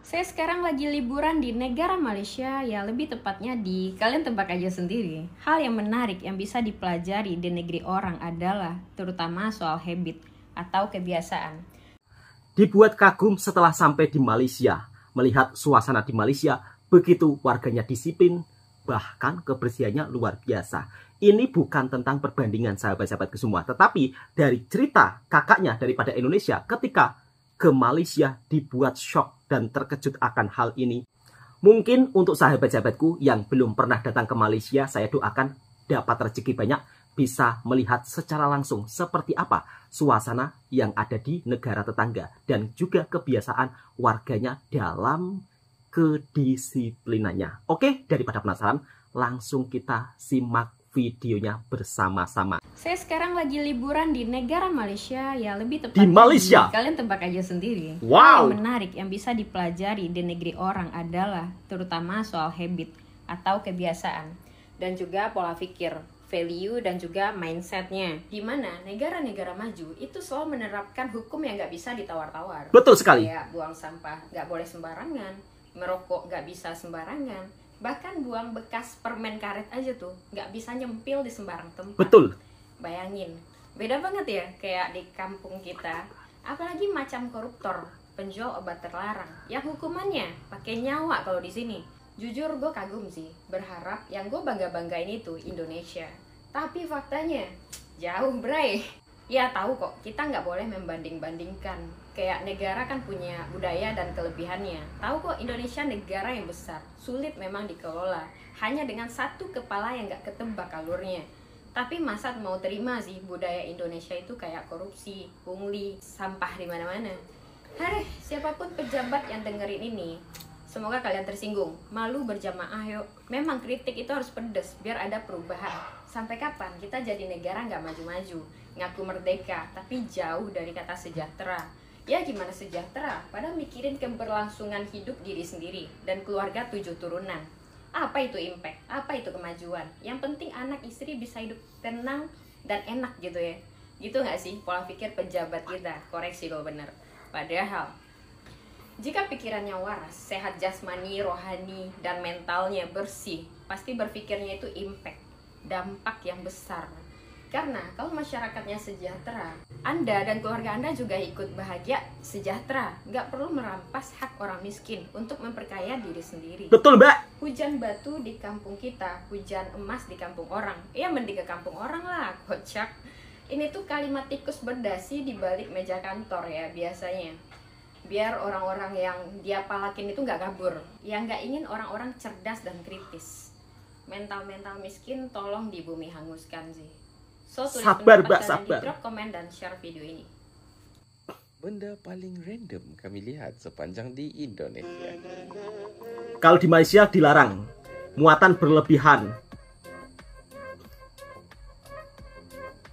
Saya sekarang lagi liburan di negara Malaysia, ya lebih tepatnya di kalian tebak aja sendiri. Hal yang menarik yang bisa dipelajari di negeri orang adalah terutama soal habit atau kebiasaan. Dibuat kagum setelah sampai di Malaysia, melihat suasana di Malaysia begitu warganya disiplin, bahkan kebersihannya luar biasa. Ini bukan tentang perbandingan sahabat-sahabatku semua, tetapi dari cerita kakaknya daripada Indonesia ketika ke Malaysia dibuat shock dan terkejut akan hal ini. Mungkin untuk sahabat-sahabatku yang belum pernah datang ke Malaysia, saya doakan dapat rezeki banyak, bisa melihat secara langsung seperti apa suasana yang ada di negara tetangga dan juga kebiasaan warganya dalam kedisiplinannya. Oke, daripada penasaran, langsung kita simak videonya bersama-sama. Saya sekarang lagi liburan di negara Malaysia, ya lebih tepatnya Di Malaysia. kalian tebak aja sendiri. Wow. Hal yang menarik yang bisa dipelajari di negeri orang adalah terutama soal habit atau kebiasaan dan juga pola pikir, value dan juga mindsetnya. Di mana negara-negara maju itu selalu menerapkan hukum yang nggak bisa ditawar-tawar. Betul sekali. Kayak buang sampah nggak boleh sembarangan, merokok nggak bisa sembarangan, bahkan buang bekas permen karet aja tuh nggak bisa nyempil di sembarang tempat. Betul. Bayangin, beda banget ya kayak di kampung kita. Apalagi macam koruptor, penjual obat terlarang, yang hukumannya pakai nyawa kalau di sini. Jujur gue kagum sih, berharap yang gue bangga-banggain itu Indonesia. Tapi faktanya jauh bray. Ya tahu kok, kita nggak boleh membanding-bandingkan. Kayak negara kan punya budaya dan kelebihannya. Tahu kok Indonesia negara yang besar, sulit memang dikelola. Hanya dengan satu kepala yang nggak ketebak alurnya. Tapi masa mau terima sih budaya Indonesia itu kayak korupsi, pungli, sampah di mana-mana. Hai, siapapun pejabat yang dengerin ini, semoga kalian tersinggung. Malu berjamaah yuk. Memang kritik itu harus pedes biar ada perubahan. Sampai kapan kita jadi negara nggak maju-maju, ngaku merdeka tapi jauh dari kata sejahtera. Ya gimana sejahtera? Padahal mikirin keberlangsungan hidup diri sendiri dan keluarga 7 turunan. Apa itu impact? Apa itu kemajuan? Yang penting anak istri bisa hidup tenang dan enak gitu ya. Gitu nggak sih pola pikir pejabat kita? Koreksi kalau bener. Padahal jika pikirannya waras, sehat jasmani, rohani, dan mentalnya bersih, pasti berpikirnya itu impact, dampak yang besar. Karena kalau masyarakatnya sejahtera, Anda dan keluarga Anda juga ikut bahagia, sejahtera. Nggak perlu merampas hak orang miskin untuk memperkaya diri sendiri. Betul, Mbak. Hujan batu di kampung kita, hujan emas di kampung orang. Ya mending ke kampung orang lah, kocak. Ini tuh kalimat tikus berdasi di balik meja kantor ya biasanya. Biar orang-orang yang dia palakin itu nggak kabur. Yang nggak ingin orang-orang cerdas dan kritis. Mental-mental miskin tolong di bumi hanguskan sih. So, tulis Sabar, pendapat Mbak, kalian sabar. di drop komen dan share video ini. Benda paling random kami lihat sepanjang di Indonesia. Kalau di Malaysia dilarang muatan berlebihan.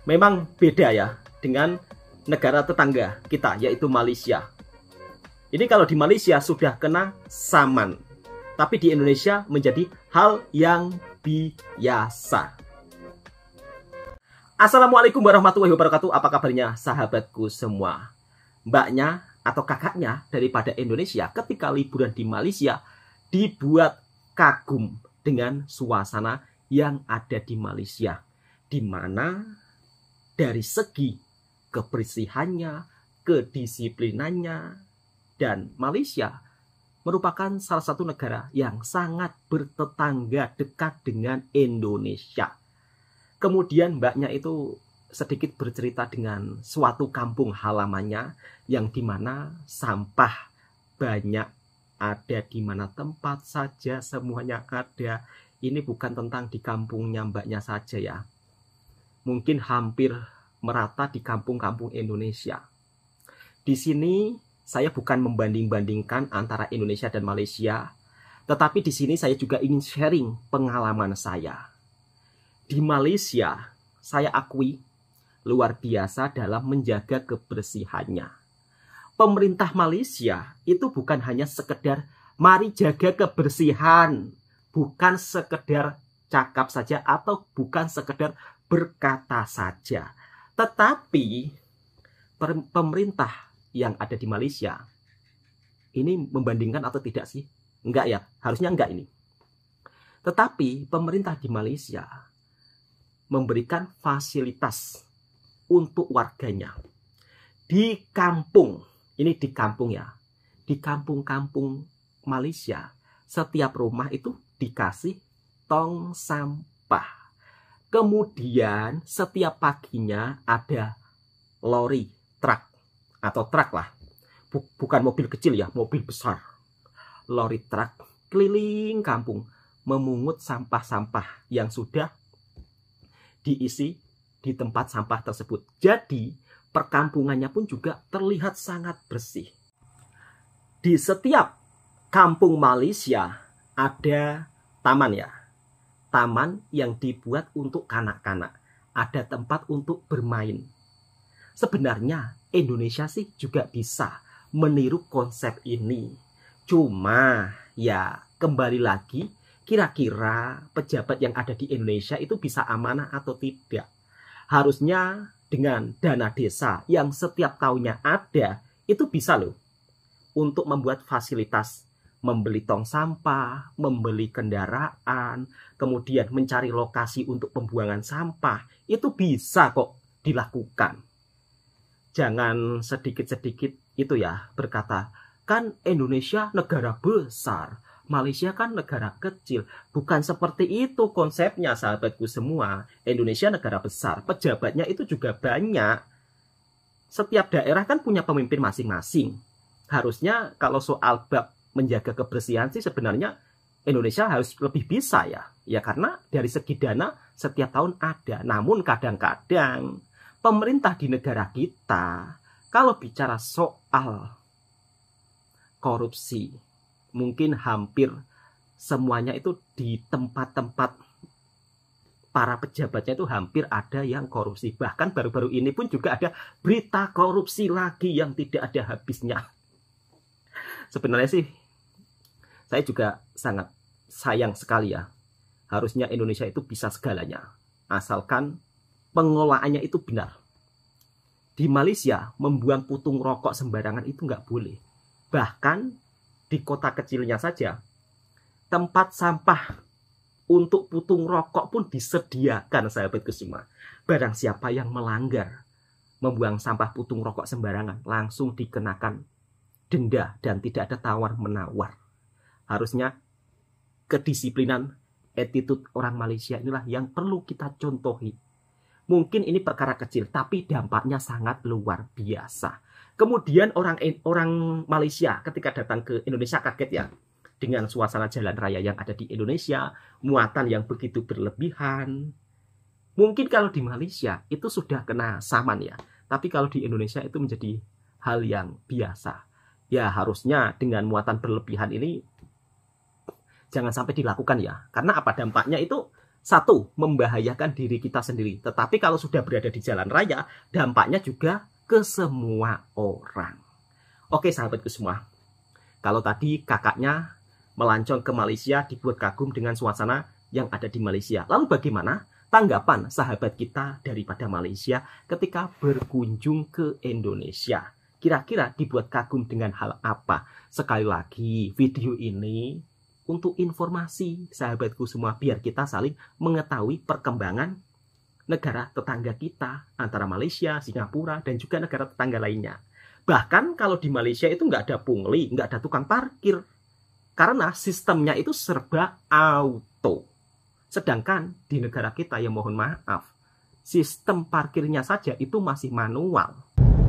Memang beda ya dengan negara tetangga kita, yaitu Malaysia. Ini kalau di Malaysia sudah kena saman, tapi di Indonesia menjadi hal yang biasa. Assalamualaikum warahmatullahi wabarakatuh. Apa kabarnya sahabatku semua? Mbaknya atau kakaknya daripada Indonesia ketika liburan di Malaysia dibuat kagum dengan suasana yang ada di Malaysia, di mana dari segi kebersihannya, kedisiplinannya, dan Malaysia merupakan salah satu negara yang sangat bertetangga dekat dengan Indonesia. Kemudian mbaknya itu sedikit bercerita dengan suatu kampung halamannya yang dimana sampah banyak ada di mana tempat saja semuanya ada. Ini bukan tentang di kampungnya mbaknya saja ya. Mungkin hampir merata di kampung-kampung Indonesia. Di sini saya bukan membanding-bandingkan antara Indonesia dan Malaysia, tetapi di sini saya juga ingin sharing pengalaman saya. Di Malaysia, saya akui luar biasa dalam menjaga kebersihannya. Pemerintah Malaysia itu bukan hanya sekedar mari jaga kebersihan, bukan sekedar cakap saja atau bukan sekedar berkata saja. Tetapi pemerintah yang ada di Malaysia ini membandingkan atau tidak sih? Enggak ya, harusnya enggak ini. Tetapi pemerintah di Malaysia memberikan fasilitas untuk warganya. Di kampung, ini di kampung ya, di kampung-kampung Malaysia, setiap rumah itu dikasih tong sampah. Kemudian setiap paginya ada lori, truk, atau truk lah. Bukan mobil kecil ya, mobil besar. Lori truk keliling kampung memungut sampah-sampah yang sudah diisi di tempat sampah tersebut. Jadi perkampungannya pun juga terlihat sangat bersih. Di setiap kampung Malaysia ada taman ya. Taman yang dibuat untuk kanak-kanak. Ada tempat untuk bermain. Sebenarnya Indonesia sih juga bisa meniru konsep ini. Cuma ya kembali lagi, kira-kira pejabat yang ada di Indonesia itu bisa amanah atau tidak. Harusnya dengan dana desa yang setiap tahunnya ada, itu bisa loh untuk membuat fasilitas, membeli tong sampah, membeli kendaraan, kemudian mencari lokasi untuk pembuangan sampah, itu bisa kok dilakukan. Jangan sedikit-sedikit itu ya berkata, kan Indonesia negara besar, Malaysia kan negara kecil. Bukan seperti itu konsepnya sahabatku semua. Indonesia negara besar, pejabatnya itu juga banyak. Setiap daerah kan punya pemimpin masing-masing. Harusnya kalau soal bab menjaga kebersihan sih sebenarnya Indonesia harus lebih bisa ya. Ya karena dari segi dana setiap tahun ada. Namun kadang-kadang pemerintah di negara kita kalau bicara soal korupsi, mungkin hampir semuanya itu di tempat-tempat para pejabatnya itu hampir ada yang korupsi. Bahkan baru-baru ini pun juga ada berita korupsi lagi yang tidak ada habisnya. Sebenarnya sih saya juga sangat sayang sekali ya. Harusnya Indonesia itu bisa segalanya. Asalkan pengelolaannya itu benar. Di Malaysia membuang putung rokok sembarangan itu nggak boleh. Bahkan di kota kecilnya saja, tempat sampah untuk putung rokok pun disediakan sahabatku semua. Barang siapa yang melanggar membuang sampah putung rokok sembarangan langsung dikenakan denda dan tidak ada tawar-menawar. Harusnya kedisiplinan attitude orang Malaysia inilah yang perlu kita contohi. Mungkin ini perkara kecil, tapi dampaknya sangat luar biasa. Kemudian orang Malaysia ketika datang ke Indonesia kaget ya dengan suasana jalan raya yang ada di Indonesia, muatan yang begitu berlebihan. Mungkin kalau di Malaysia itu sudah kena saman ya, tapi kalau di Indonesia itu menjadi hal yang biasa. Ya harusnya dengan muatan berlebihan ini jangan sampai dilakukan ya. Karena apa dampaknya itu? Satu, membahayakan diri kita sendiri. Tetapi kalau sudah berada di jalan raya, dampaknya juga ke semua orang. Oke sahabatku semua. Kalau tadi kakaknya melancong ke Malaysia dibuat kagum dengan suasana yang ada di Malaysia. Lalu bagaimana tanggapan sahabat kita daripada Malaysia ketika berkunjung ke Indonesia? Kira-kira dibuat kagum dengan hal apa? Sekali lagi, video ini untuk informasi sahabatku semua biar kita saling mengetahui perkembangan negara tetangga kita antara Malaysia, Singapura, dan juga negara tetangga lainnya. Bahkan kalau di Malaysia itu nggak ada pungli, nggak ada tukang parkir. Karena sistemnya itu serba auto. Sedangkan di negara kita yang mohon maaf, sistem parkirnya saja itu masih manual.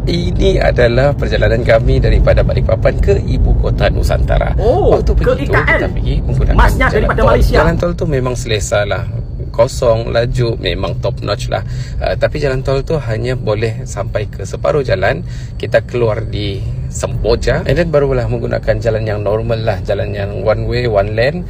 Ini adalah perjalanan kami daripada Balikpapan ke ibu kota Nusantara. Waktu ke begitu IKN. kita pergi menggunakan Masnya daripada tol. Malaysia. Jalan tol tu memang selesa lah. Kosong, laju, memang top notch lah. Tapi jalan tol tu hanya boleh sampai ke separuh jalan. Kita keluar di Semboja, and then barulah menggunakan jalan yang normal lah, jalan yang one way, one lane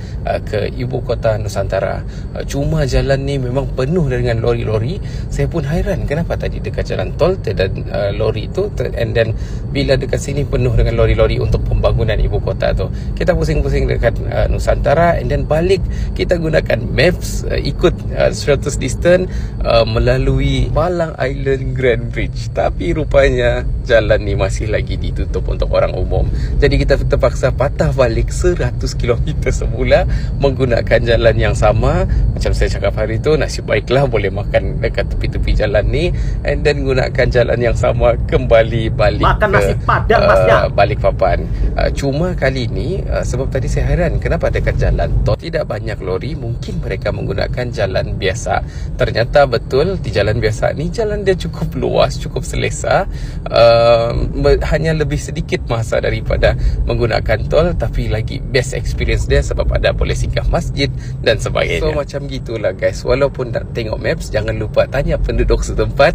ke ibu kota Nusantara. Cuma jalan ni memang penuh dengan lori-lori. Saya pun hairan kenapa tadi dekat jalan tol dan lori tu, and then bila dekat sini penuh dengan lori-lori untuk pembangunan ibu kota tu. Kita pusing-pusing dekat Nusantara, and then balik kita gunakan maps, ikut 100 distance melalui Palang Island Grand Bridge. Tapi rupanya jalan ni masih lagi ditutup. ditutup untuk orang umum. Jadi kita terpaksa patah balik 100 km semula menggunakan jalan yang sama. Macam saya cakap hari tu, nasib baiklah boleh makan dekat tepi-tepi jalan ni, and then gunakan jalan yang sama kembali balik makan ke nasi padang Masnya. Balikpapan. Cuma kali ni sebab tadi saya heran kenapa dekat jalan tol tidak banyak lori, mungkin mereka menggunakan jalan biasa. Ternyata betul di jalan biasa ni jalan dia cukup luas, cukup selesa, hanya lebih sedikit masa daripada menggunakan tol, tapi lagi best experience dia sebab ada boleh singgah masjid dan sebagainya. So macam gitulah guys, walaupun nak tengok maps, jangan lupa tanya penduduk setempat,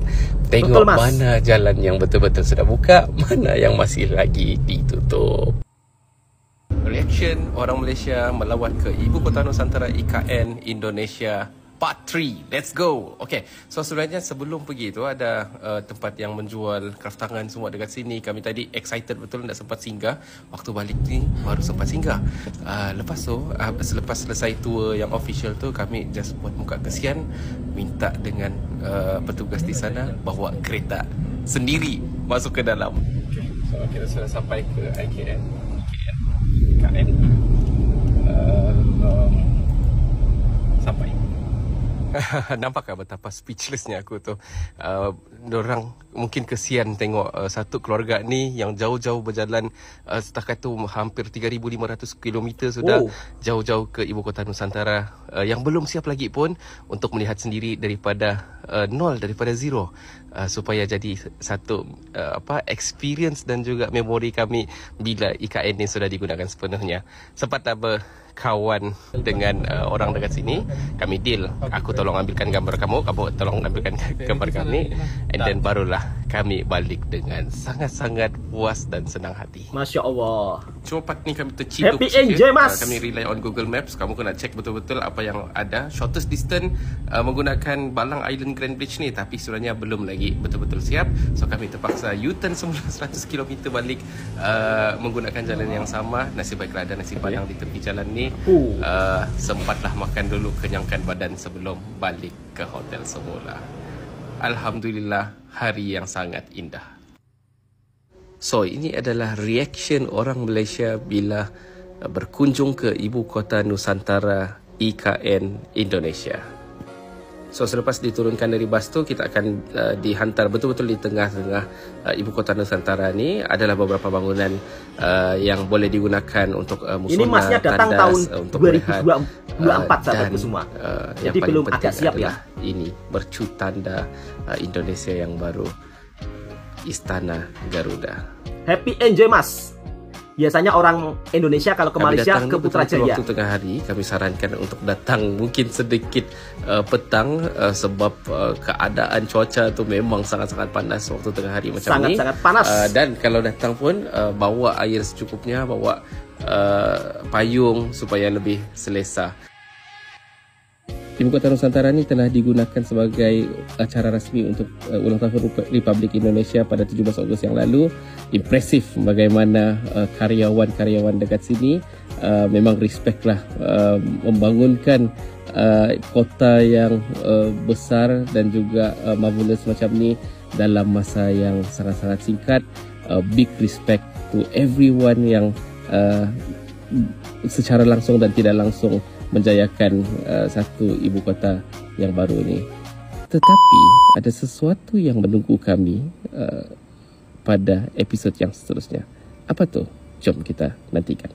tengok betul, mana jalan yang betul-betul sudah buka, mana yang masih lagi ditutup. Reaction orang Malaysia melawat ke Ibu Kota Nusantara IKN Indonesia Part 3. Let's go. Okay, so sebenarnya sebelum pergi tu ada tempat yang menjual craft tangan semua dekat sini. Kami tadi excited betul nak sempat singgah. Waktu balik ni baru sempat singgah. Lepas tu selepas selesai tour yang official tu, kami just buat muka kesian, minta dengan petugas di sana bawa kereta sendiri masuk ke dalam. Okay, so kita sudah sampai ke IKN. Sampai. Nampak tak betapa speechlessnya aku tu. Diorang mungkin kesian tengok satu keluarga ni yang jauh-jauh berjalan, setakat tu hampir 3,500 km sudah jauh-jauh ke Ibu Kota Nusantara, yang belum siap lagi pun untuk melihat sendiri daripada nol, daripada zero, supaya jadi satu experience dan juga memori kami bila IKN ni sudah digunakan sepenuhnya. Sempat kawan dengan orang dekat sini, kami deal, aku tolong ambilkan gambar kamu, kamu tolong ambilkan gambar kami, and then barulah kami balik dengan sangat-sangat puas dan senang hati. Masya Allah. Cuma part ni kami terciduk Happy enjoy mas. Kami rely on Google Maps. Kamu kena check betul-betul apa yang ada. Shortest distance menggunakan Balang Island Grand Bridge ni, tapi sebenarnya belum lagi betul-betul siap. So kami terpaksa U-turn semula 100 km balik menggunakan jalan yang sama. Nasib baiklah ada nasi padang di tepi jalan ni. Sempatlah makan dulu, kenyangkan badan sebelum balik ke hotel semula. Alhamdulillah, hari yang sangat indah. So ini adalah reaction orang Malaysia bila berkunjung ke Ibu Kota Nusantara IKN Indonesia. So selepas diturunkan dari bas tu, kita akan dihantar betul-betul di tengah-tengah Ibu Kota Nusantara ni. Adalah beberapa bangunan yang boleh digunakan untuk musola, ini masnya datang tandas, tahun untuk 2024 sahabatku semua. Jadi belum agak siap ya. Ini mercu tanda Indonesia yang baru, Istana Garuda. Happy enjoy mas. Biasanya orang Indonesia kalau ke Malaysia ke Putrajaya. Waktu tengah hari kami sarankan untuk datang mungkin sedikit petang, sebab keadaan cuaca tu memang sangat-sangat panas waktu tengah hari macam ni. Sangat-sangat panas. Dan kalau datang pun bawa air secukupnya, bawa payung supaya lebih selesa. Ibu Kota Nusantara ni telah digunakan sebagai acara rasmi untuk ulang tahun Republik Indonesia pada 17 Ogos yang lalu. Impresif bagaimana karyawan-karyawan dekat sini memang respect lah, membangunkan kota yang besar dan juga marvelous macam ni dalam masa yang sangat-sangat singkat. Big respect to everyone yang secara langsung dan tidak langsung menjayakan satu ibu kota yang baru ini. Tetapi ada sesuatu yang menunggu kami pada episod yang seterusnya. Apa tu? Jom kita nantikan.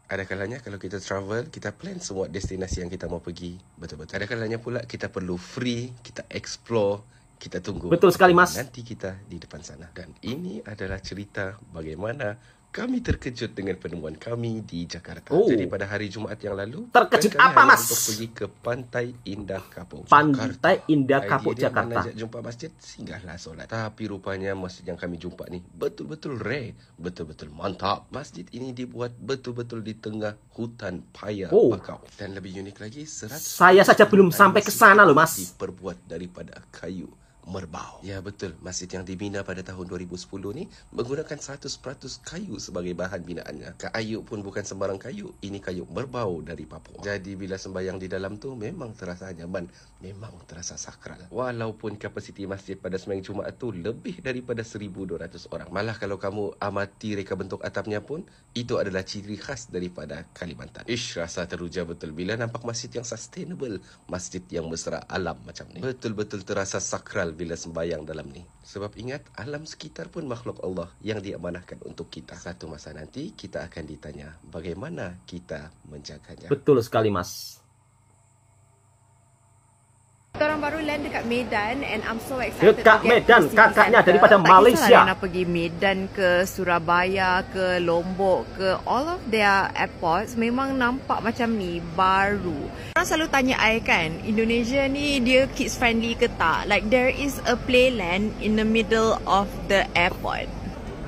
Ada kalanya kalau kita travel, kita plan semua destinasi yang kita mau pergi betul-betul. Ada kalanya pula kita perlu free, kita explore, kita tunggu. Betul sekali mas. Nanti kita di depan sana. Dan ini adalah cerita bagaimana kami terkejut dengan penemuan kami di Jakarta. Jadi pada hari Jumaat yang lalu, terkejut apa mas? Untuk pergi ke Pantai Indah Kapuk, Pantai Indah Kapuk, Jakarta. Menajak jumpa masjid, singgahlah solat. Tapi rupanya masjid yang kami jumpa ni betul-betul rare, betul-betul mantap. Masjid ini dibuat betul-betul di tengah hutan paya bakau. Dan lebih unik lagi, saya saja belum sampai ke sana loh mas. Diperbuat daripada kayu Merbau. Ya betul, masjid yang dibina pada tahun 2010 ni menggunakan 100% kayu sebagai bahan binaannya. Kayu pun bukan sembarang kayu, ini kayu merbau dari Papua. Jadi bila sembahyang di dalam tu memang terasa nyaman, memang terasa sakral. Walaupun kapasiti masjid pada sembahyang Jumaat tu lebih daripada 1,200 orang. Malah kalau kamu amati reka bentuk atapnya pun, itu adalah ciri khas daripada Kalimantan. Ish, rasa teruja betul bila nampak masjid yang sustainable, masjid yang mesra alam macam ni. Betul-betul terasa sakral bila sembahyang dalam ni. Sebab ingat, alam sekitar pun makhluk Allah yang diamanahkan untuk kita. Satu masa nanti kita akan ditanya bagaimana kita menjaganya. Betul sekali, Mas. Kita orang baru land dekat Medan and I'm so excited. Dekat Medan, kakaknya daripada Malaysia. Tak kisahlah nak pergi Medan ke Surabaya ke Lombok ke all of their airports memang nampak macam ni, baru. Orang selalu tanya I kan, Indonesia ni dia kids friendly ke tak? Like there is a playland in the middle of the airport.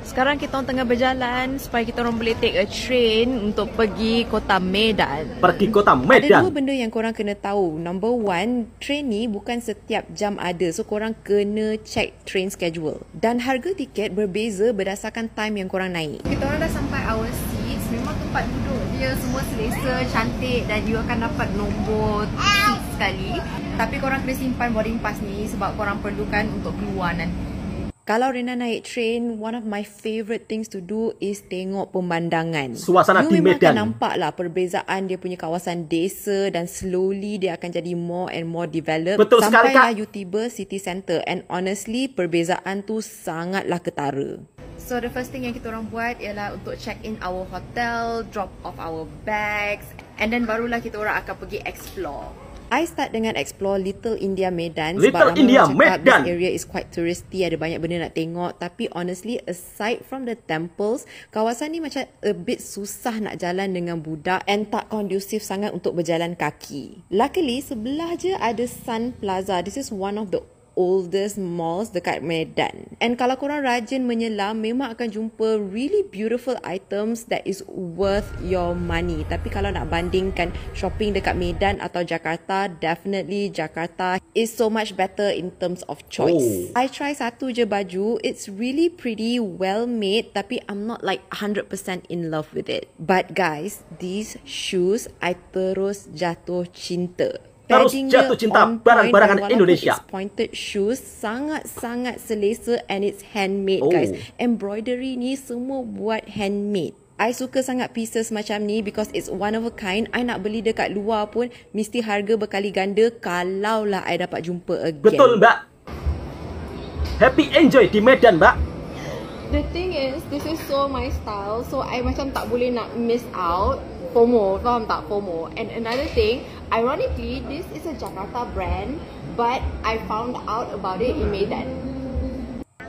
Sekarang kita orang tengah berjalan supaya kita orang boleh take a train untuk pergi kota Medan. Pergi kota Ada Medan. dua benda yang korang kena tahu. Number one, train ni bukan setiap jam ada. So korang kena check train schedule. Dan harga tiket berbeza berdasarkan time yang korang naik. Kita orang dah sampai our seats. Memang tempat duduk dia semua selesa, cantik dan you akan dapat nombor seat sekali. Tapi korang kena simpan boarding pass ni sebab korang perlukan untuk keluar nanti. Kalau Rena naik train, one of my favourite things to do is tengok pemandangan. Suasana di memang Medan. akan nampak lah perbezaan dia punya kawasan desa dan slowly dia akan jadi more and more developed. Betul sekali, Kak. Sampailah you tiba city centre and honestly perbezaan tu sangatlah ketara. So the first thing yang kita orang buat ialah untuk check in our hotel, drop off our bags and then barulah kita orang akan pergi explore. I start dengan explore Little India Medan. Little sebab India ramai orang cakap Medan. this area is quite touristy, ada banyak benda nak tengok. Tapi honestly, aside from the temples, kawasan ni macam a bit susah nak jalan dengan budak and tak kondusif sangat untuk berjalan kaki. Luckily, sebelah je ada Sun Plaza. This is one of the oldest malls dekat Medan. And kalau korang rajin menyelam, memang akan jumpa really beautiful items that is worth your money. Tapi kalau nak bandingkan shopping dekat Medan atau Jakarta, definitely Jakarta is so much better in terms of choice. I try satu je baju, it's really pretty, well made, tapi I'm not like 100% in love with it. But guys, these shoes I terus jatuh cinta. Terus jatuh cinta barang-barangan Indonesia. It's pointed shoes sangat-sangat selesa and it's handmade, guys. Embroidery ni semua buat handmade. I suka sangat pieces macam ni because it's one of a kind. I nak beli dekat luar pun mesti harga berkali ganda kalaulah I dapat jumpa again. Betul, Mbak. Happy enjoy di Medan, Mbak. The thing is, this is so my style, so I macam tak boleh nak miss out. FOMO, faham tak? FOMO. And another thing, ironically, this is a Jakarta brand, but I found out about it in Medan.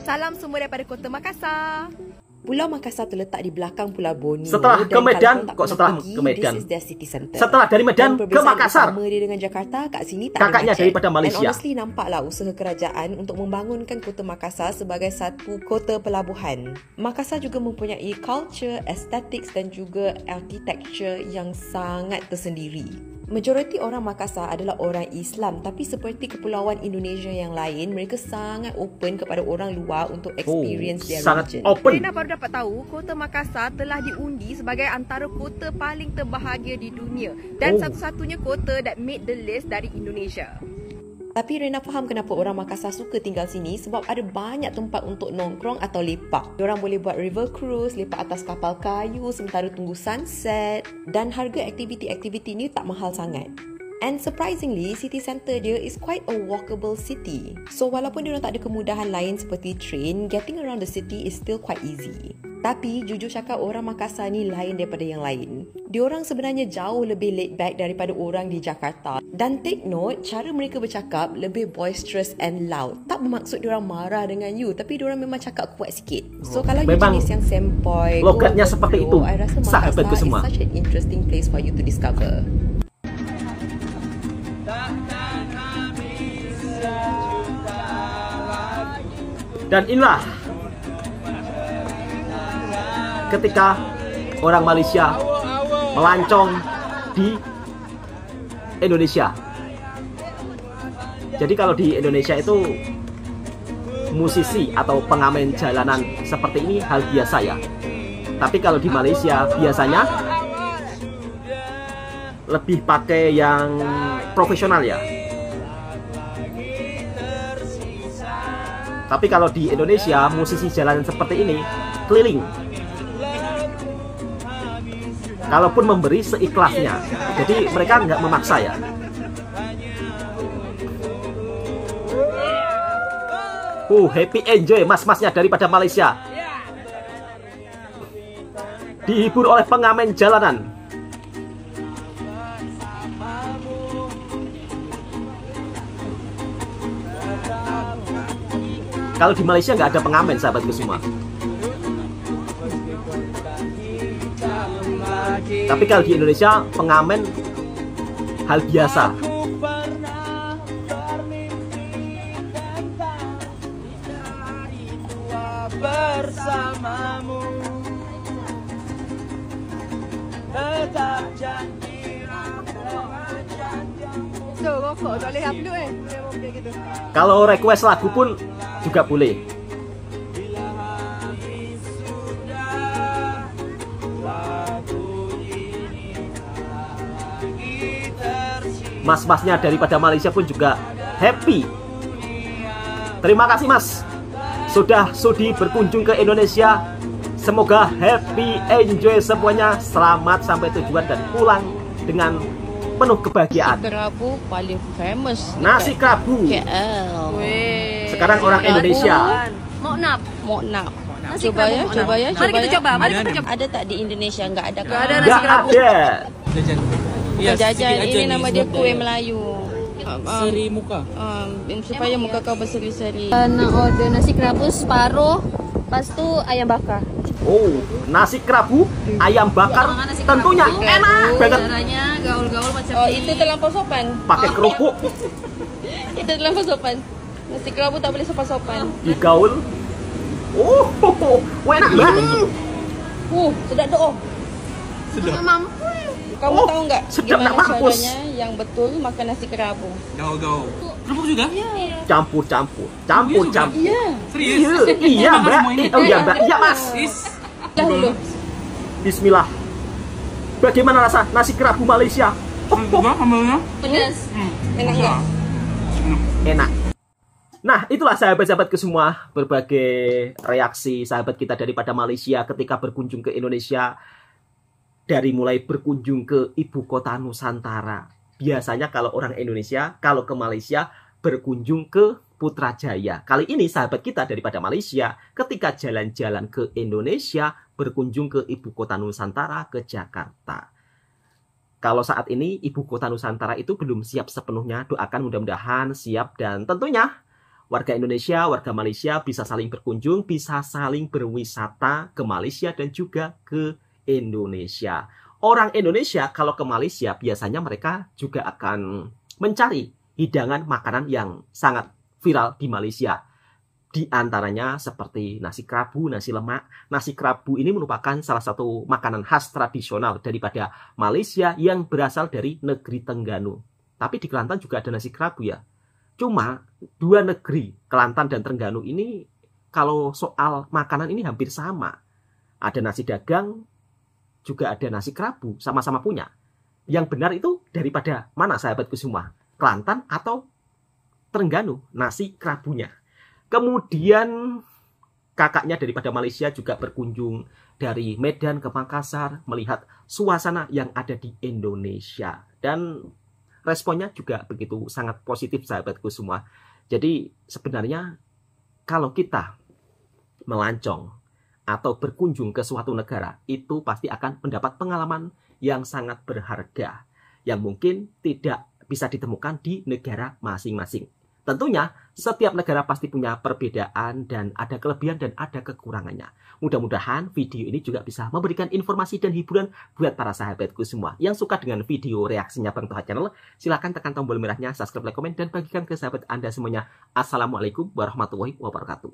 Salam semua daripada Kota Makassar. Pulau Makassar terletak di belakang Pulau Borneo. Setelah ke Medan, setelah ke Medan? This is their city center. Setelah dari Medan ke Makassar. Sama dia dengan Jakarta, kat sini tak kakaknya ada daripada Malaysia. And honestly nampaklah usaha kerajaan untuk membangunkan Kota Makassar sebagai satu kota pelabuhan. Makassar juga mempunyai culture, aesthetics dan juga architecture yang sangat tersendiri. Majoriti orang Makassar adalah orang Islam, tapi seperti kepulauan Indonesia yang lain, mereka sangat open kepada orang luar untuk experience their sangat religion. open. Rena baru dapat tahu, Kota Makassar telah diundi sebagai antara kota paling terbahagia di dunia dan satu-satunya kota that made the list dari Indonesia. Tapi Rena faham kenapa orang Makassar suka tinggal sini sebab ada banyak tempat untuk nongkrong atau lepak. Diorang boleh buat river cruise, lepak atas kapal kayu sementara tunggu sunset dan harga aktiviti-aktiviti ni tak mahal sangat. And surprisingly, city centre dia is quite a walkable city. So walaupun diorang tak ada kemudahan lain seperti train, getting around the city is still quite easy. Tapi jujur cakap orang Makassar ni lain daripada yang lain. Diorang sebenarnya jauh lebih laid back daripada orang di Jakarta. Dan take note, cara mereka bercakap lebih boisterous and loud. Tak bermaksud diorang marah dengan you, tapi diorang memang cakap kuat sikit. So kalau you jenis yang sempoi, logatnya seperti itu. I rasa Sahabatku Makassar semua. is such an interesting place for you to discover. Dan inilah ketika orang Malaysia melancong di Indonesia. Jadi kalau di Indonesia itu musisi atau pengamen jalanan seperti ini hal biasa ya. Tapi kalau di Malaysia biasanya lebih pakai yang profesional ya. Tapi kalau di Indonesia musisi jalanan seperti ini keliling. Kalaupun memberi seikhlasnya, jadi mereka nggak memaksa ya. Happy enjoy mas-masnya daripada Malaysia. Dihibur oleh pengamen jalanan. Kalau di Malaysia nggak ada pengamen, sahabatku semua. Tapi kalau di Indonesia pengamen hal biasa. Bersamamu tetap janji. So, rokok tak boleh upload gitu. Kalau request lagu pun juga boleh. Mas-masnya daripada Malaysia pun juga happy. Terima kasih mas, sudah sudi berkunjung ke Indonesia. Semoga happy, enjoy semuanya. Selamat sampai tujuan dan pulang dengan penuh kebahagiaan. Nasi kerabu paling famous. Nasi kerabu. KL. Sekarang orang Indonesia. Moknap. Coba ya. Mari kita coba. Ada tak di Indonesia? Nggak ada. Nggak ada. Jajan ini nama dia kuih Melayu. Seri muka. Supaya muka kau berseri-seri. Nak order nasi kerabu separuh, lepas tu ayam bakar. Nasi kerabu, ayam bakar, tentunya enak banget. Caranya gaul-gaul macam Oh, itu terlampau sopan. Pakai kerupuk, Itu terlampau sopan. Nasi kerabu tak boleh sopan-sopan. digaul. Enak banget. Sedap doh. tak mampu. Kamu tahu nggak sedap nak gimana mampus. caranya yang betul makan nasi kerabu? Gaul-gaul. Kerupuk juga? Campur. Iya. Serius? Iya mbak. Iya mas. Dahulu. Bismillah. Bagaimana rasa nasi kerabu Malaysia? Pedas. Enak nggak? Enak. Nah, itulah sahabat-sahabatku semua, berbagai reaksi sahabat kita daripada Malaysia ketika berkunjung ke Indonesia. Dari mulai berkunjung ke ibu kota Nusantara. Biasanya kalau orang Indonesia, kalau ke Malaysia, berkunjung ke Putrajaya. Kali ini sahabat kita daripada Malaysia, ketika jalan-jalan ke Indonesia, berkunjung ke ibu kota Nusantara, ke Jakarta. Kalau saat ini ibu kota Nusantara itu belum siap sepenuhnya, doakan mudah-mudahan siap, dan tentunya warga Indonesia, warga Malaysia bisa saling berkunjung, bisa saling berwisata ke Malaysia dan juga ke Indonesia. Orang Indonesia kalau ke Malaysia biasanya mereka juga akan mencari hidangan makanan yang sangat viral di Malaysia. Di antaranya seperti nasi kerabu, nasi lemak. Nasi kerabu ini merupakan salah satu makanan khas tradisional daripada Malaysia yang berasal dari negeri Terengganu. Tapi di Kelantan juga ada nasi kerabu ya. Cuma dua negeri, Kelantan dan Terengganu ini, kalau soal makanan ini hampir sama. Ada nasi dagang, juga ada nasi kerabu, sama-sama punya. Yang benar itu daripada mana sahabatku semua? Kelantan atau Terengganu, nasi kerabunya. Kemudian kakaknya daripada Malaysia juga berkunjung dari Medan ke Makassar, melihat suasana yang ada di Indonesia. Dan responnya juga begitu sangat positif sahabatku semua. Jadi sebenarnya kalau kita melancong atau berkunjung ke suatu negara, itu pasti akan mendapat pengalaman yang sangat berharga, yang mungkin tidak bisa ditemukan di negara masing-masing. Tentunya, setiap negara pasti punya perbedaan dan ada kelebihan dan ada kekurangannya. Mudah-mudahan video ini juga bisa memberikan informasi dan hiburan buat para sahabatku semua. Yang suka dengan video reaksinya Bang Toha Channel, silahkan tekan tombol merahnya, subscribe, like, komen, dan bagikan ke sahabat Anda semuanya. Assalamualaikum warahmatullahi wabarakatuh.